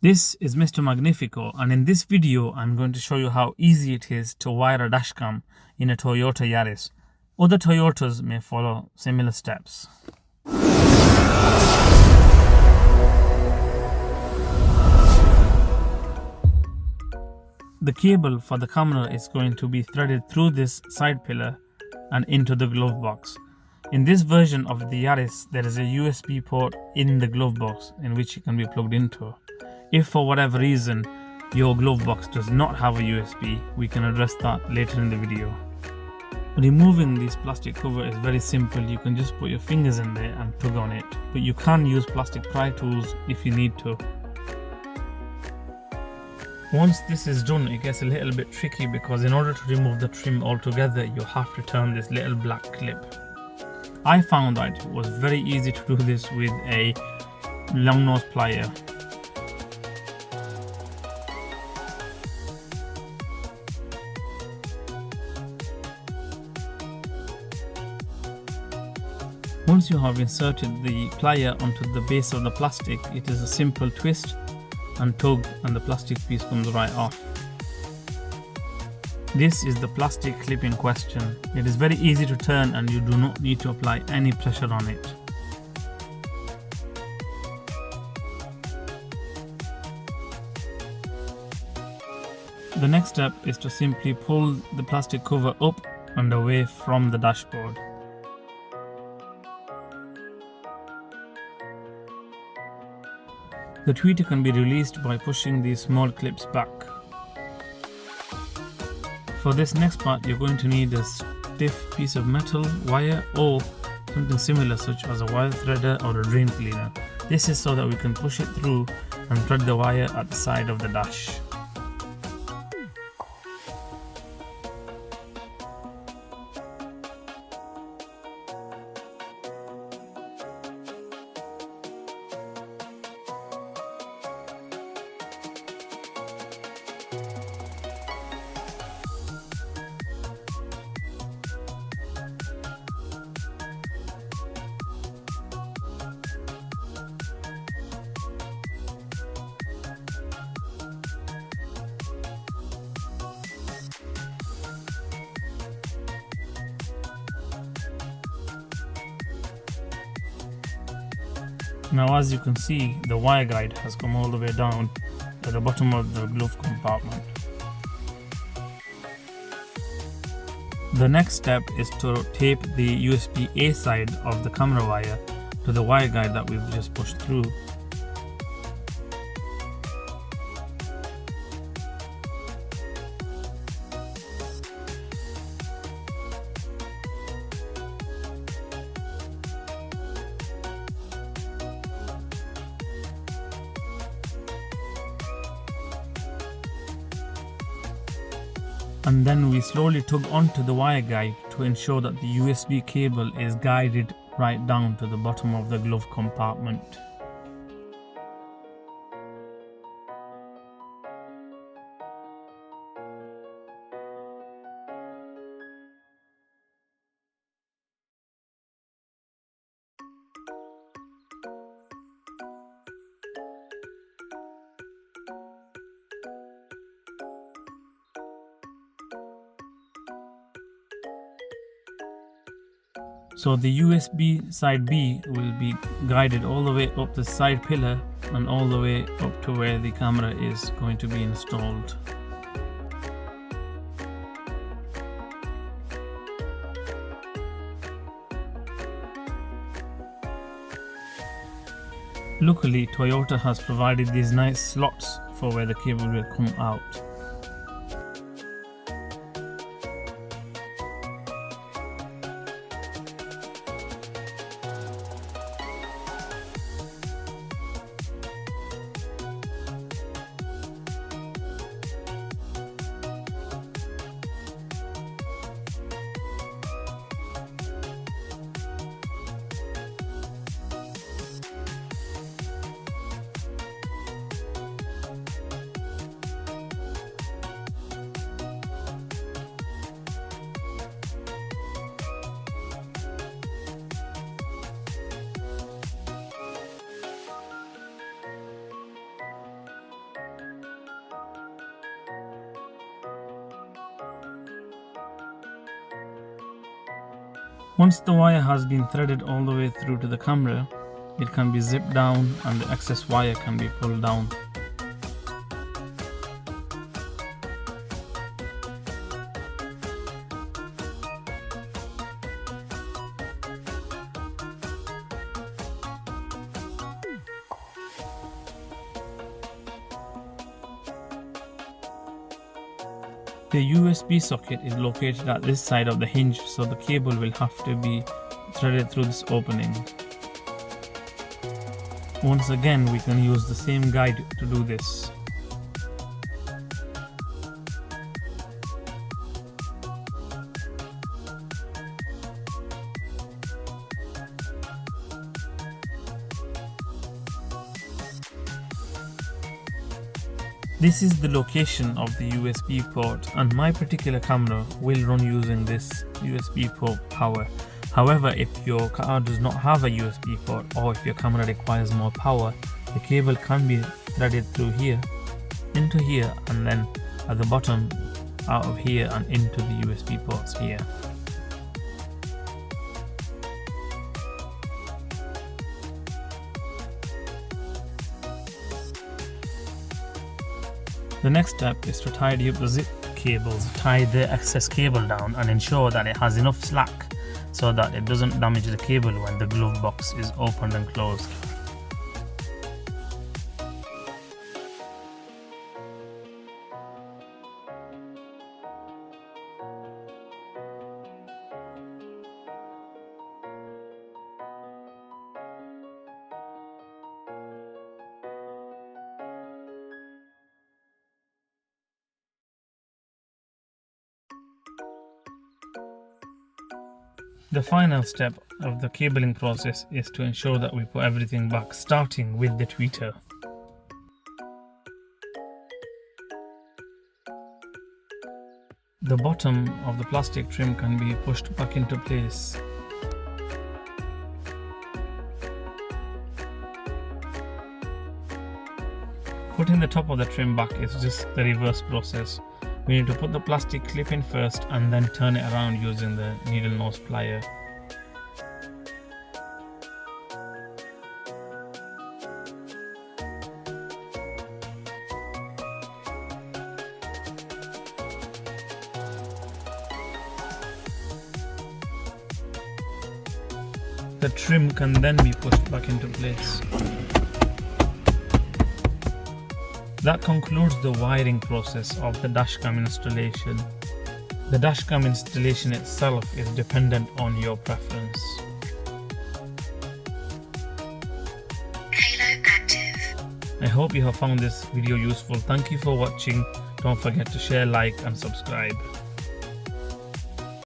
This is Mr. Magnifico, and in this video I'm going to show you how easy it is to wire a dashcam in a Toyota Yaris. Other Toyotas may follow similar steps. The cable for the camera is going to be threaded through this side pillar and into the glove box. In this version of the Yaris, there is a USB port in the glove box in which it can be plugged into. If for whatever reason your glove box does not have a USB, we can address that later in the video. Removing this plastic cover is very simple. You can just put your fingers in there and tug on it, but you can use plastic pry tools if you need to. Once this is done, it gets a little bit tricky because in order to remove the trim altogether, you have to turn this little black clip. I found that it was very easy to do this with a long nose plier. Once you have inserted the plier onto the base of the plastic, it is a simple twist and tug and the plastic piece comes right off. This is the plastic clip in question. It is very easy to turn and you do not need to apply any pressure on it. The next step is to simply pull the plastic cover up and away from the dashboard. The tweeter can be released by pushing these small clips back. For this next part, you're going to need a stiff piece of metal, wire, or something similar such as a wire threader or a drain cleaner. This is so that we can push it through and thread the wire at the side of the dash. Now, as you can see, the wire guide has come all the way down to the bottom of the glove compartment. The next step is to tape the USB-A side of the camera wire to the wire guide that we've just pushed through. And then we slowly tug onto the wire guide to ensure that the USB cable is guided right down to the bottom of the glove compartment. So the USB side B will be guided all the way up the side pillar and all the way up to where the camera is going to be installed. Luckily, Toyota has provided these nice slots for where the cable will come out. Once the wire has been threaded all the way through to the camera, it can be zipped down and the excess wire can be pulled down. The USB socket is located at this side of the hinge, so the cable will have to be threaded through this opening. Once again, we can use the same guide to do this. This is the location of the USB port, and my particular camera will run using this USB port power. However, if your car does not have a USB port, or if your camera requires more power, the cable can be threaded through here, into here, and then at the bottom out of here and into the USB ports here. The next step is to tidy up the zip cables, tie the excess cable down and ensure that it has enough slack so that it doesn't damage the cable when the glove box is opened and closed. The final step of the cabling process is to ensure that we put everything back, starting with the tweeter. The bottom of the plastic trim can be pushed back into place. Putting the top of the trim back is just the reverse process. We need to put the plastic clip in first and then turn it around using the needle nose plier. The trim can then be pushed back into place. That concludes the wiring process of the dashcam installation. The dashcam installation itself is dependent on your preference. Halo active. I hope you have found this video useful. Thank you for watching. Don't forget to share, like and subscribe.